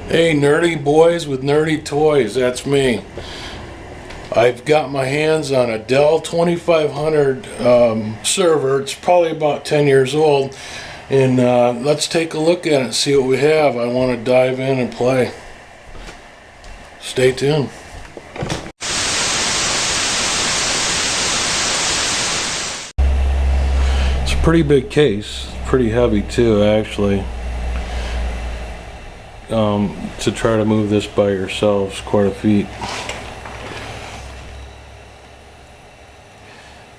Hey, nerdy boys with nerdy toys, that's me. I've got my hands on a Dell 2500 server. It's probably about 10 years old, and let's take a look at it and see what we have. I want to dive in and play. Stay tuned. It's a pretty big case, pretty heavy too, actually. To try to move this by yourselves quite a feat.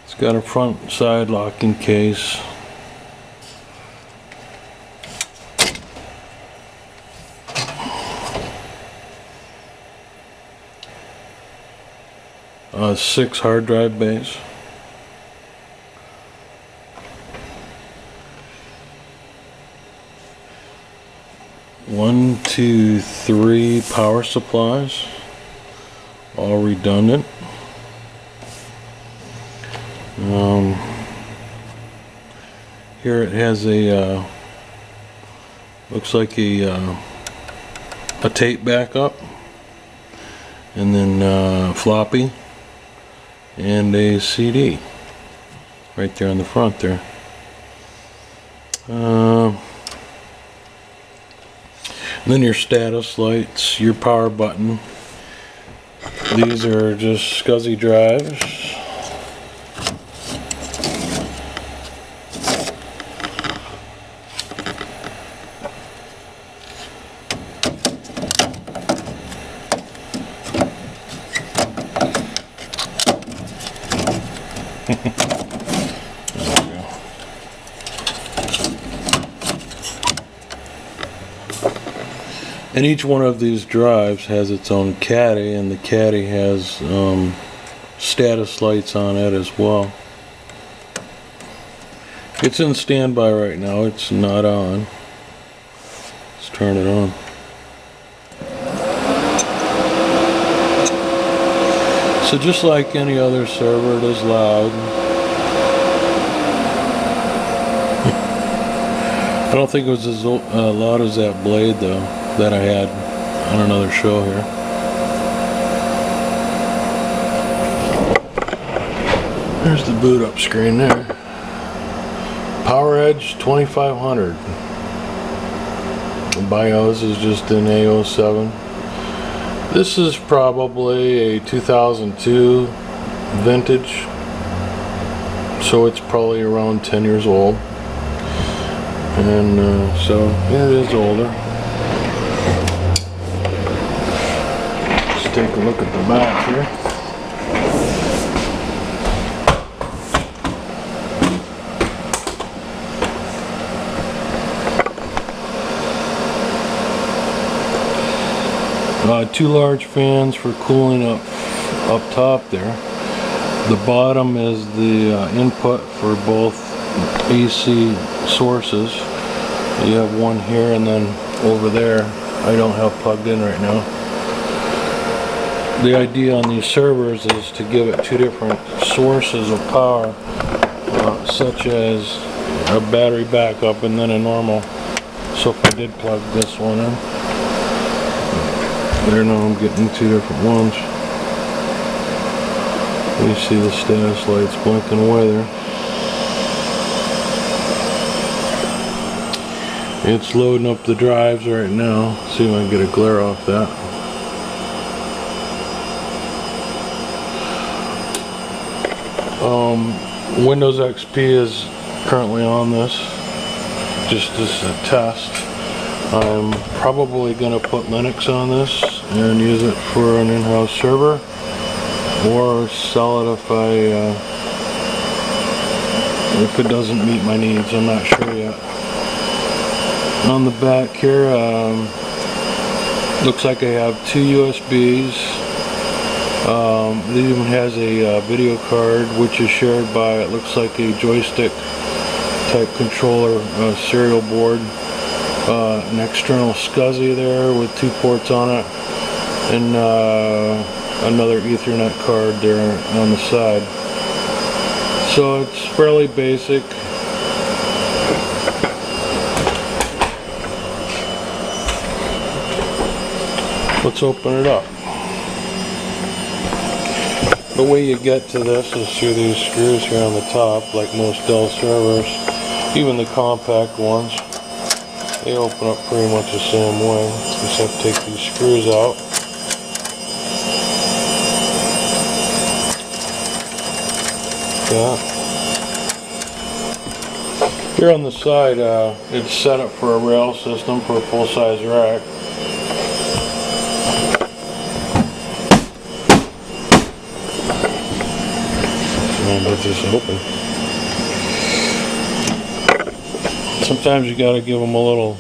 It's got a front side locking case. Six hard drive bays. One, two, three power supplies, all redundant. Here it has a looks like a tape backup, and then floppy, and a CD right there on the front there. And then your status lights, your power button. These are just SCSI drives. And each one of these drives has its own caddy, and the caddy has status lights on it as well. It's in standby right now, it's not on. Let's turn it on. So just like any other server, it is loud. I don't think it was as loud as that blade though, that I had on another show here. There's the boot up screen there. PowerEdge 2500. The BIOS is just in A07. This is probably a 2002 vintage, so it's probably around 10 years old. And so yeah, it is older. Let's take a look at the back here. Two large fans for cooling up top there. The bottom is the input for both AC sources. You have one here, and then over there I don't have plugged in right now. The idea on these servers is to give it two different sources of power, such as a battery backup and then a normal. So if I did plug this one in, there now I'm getting two different ones. You see the status lights blinking away there. It's loading up the drives right now. See if I can get a glare off that. Windows XP is currently on this, just as a test. I'm probably going to put Linux on this and use it for an in-house server, or sell it if it doesn't meet my needs. I'm not sure yet. On the back here, looks like I have two USBs. It even has a video card, which is shared by, it looks like a joystick type controller serial board. An external SCSI there with two ports on it, and another Ethernet card there on the side. So it's fairly basic. Let's open it up. The way you get to this is through these screws here on the top, like most Dell servers, even the compact ones. They open up pretty much the same way. You just have to take these screws out. Yeah. Here on the side, it's set up for a rail system for a full-size rack. And it's just open. Sometimes you gotta give them a little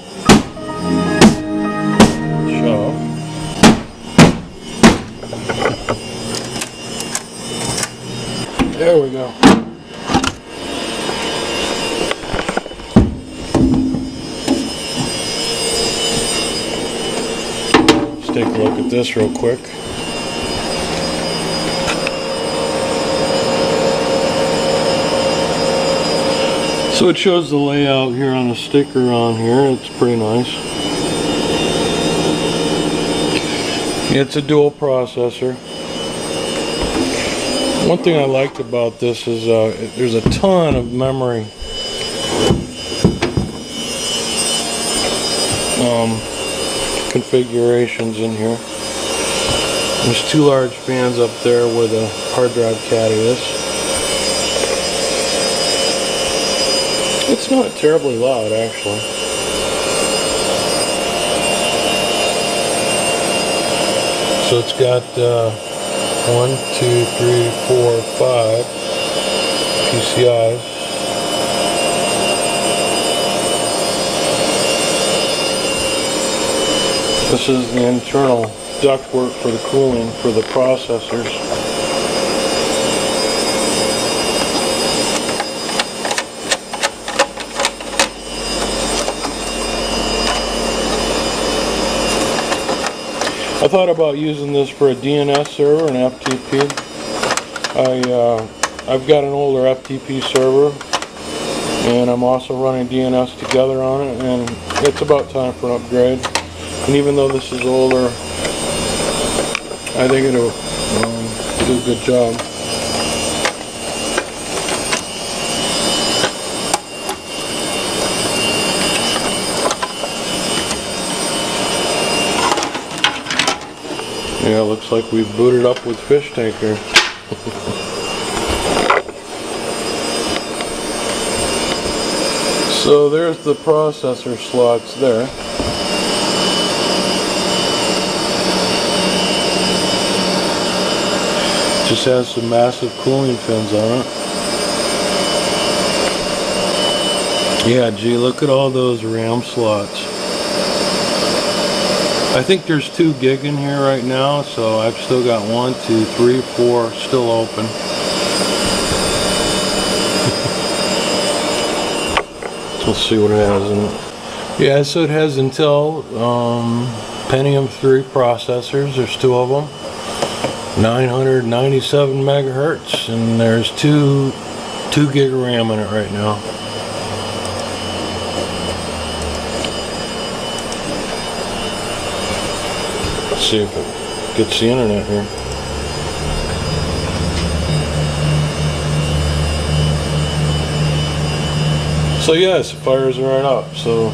shove. There we go. Let's take a look at this real quick. So it shows the layout here on the sticker on here. It's pretty nice. It's a dual processor. One thing I liked about this is there's a ton of memory configurations in here. There's 2 large fans up there where the hard drive caddy is. It's not terribly loud, actually. So it's got 1, 2, 3, 4, 5 PCIs. This is the internal ductwork for the cooling for the processors. I thought about using this for a DNS server, an FTP. I've got an older FTP server, and I'm also running DNS together on it, and it's about time for an upgrade. And even though this is older, I think it'll do a good job. Yeah, looks like we've booted up with fish tanker. So there's the processor slots there. Just has some massive cooling fins on it. Yeah, gee, look at all those RAM slots. I think there's 2 gig in here right now, so I've still got 1, 2, 3, 4 still open. Let's see what it has in it. Yeah, so it has Intel Pentium 3 processors. There's 2 of them. 997 megahertz, and there's 2 gig of RAM in it right now. See if it gets the internet here. So yes, it fires right up. So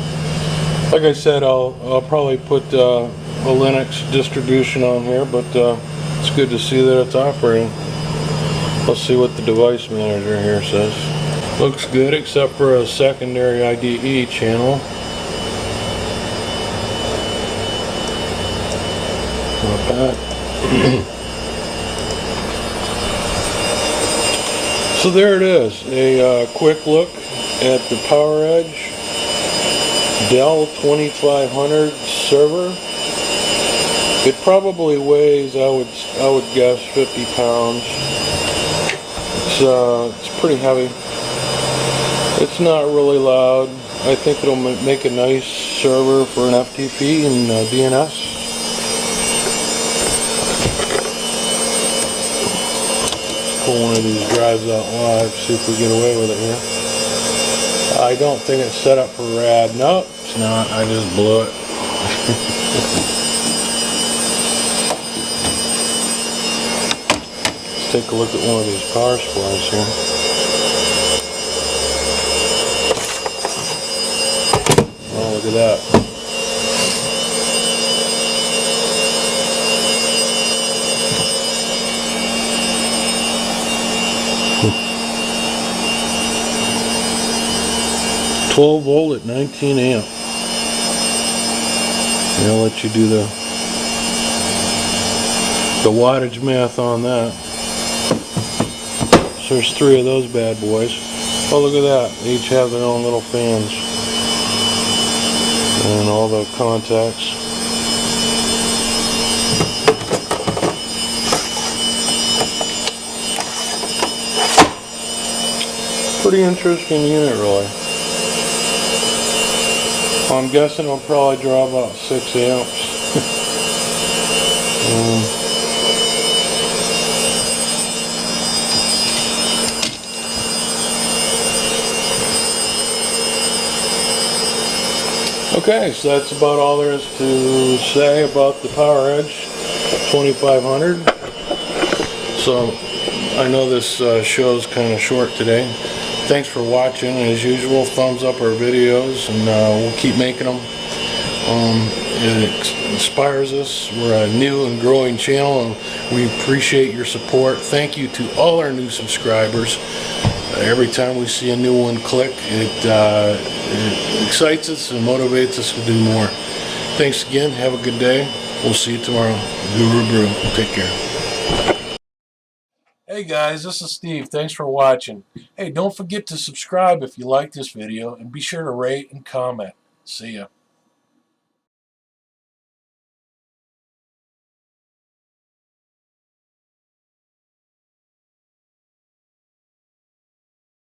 like I said, I'll probably put a Linux distribution on here, but it's good to see that it's operating. Let's see what the device manager here says. Looks good except for a secondary IDE channel. So there it is, a quick look at the PowerEdge Dell 2500 server. It probably weighs, I would guess, 50 pounds. It's pretty heavy. It's not really loud. I think it'll make a nice server for an FTP and DNS. Pull one of these drives out live, see if we get away with it here. I don't think it's set up for RAD. Nope, it's not. I just blew it. Let's take a look at one of these power supplies here. Oh, look at that. 12 volt at 19 amp. And I'll let you do the wattage math on that. So there's 3 of those bad boys. Oh, look at that. They each have their own little fans. And all the contacts. Pretty interesting unit, really. I'm guessing it'll probably draw about 6 amps. Okay, so that's about all there is to say about the PowerEdge 2500. So I know this show's kind of short today. Thanks for watching. As usual, thumbs up our videos, and we'll keep making them. It inspires us. We're a new and growing channel, and we appreciate your support. Thank you to all our new subscribers. Every time we see a new one click, it excites us and motivates us to do more. Thanks again. Have a good day. We'll see you tomorrow. Guru Brew. Take care. Hey guys, this is Steve. Thanks for watching. Hey, don't forget to subscribe if you like this video, and be sure to rate and comment. See ya.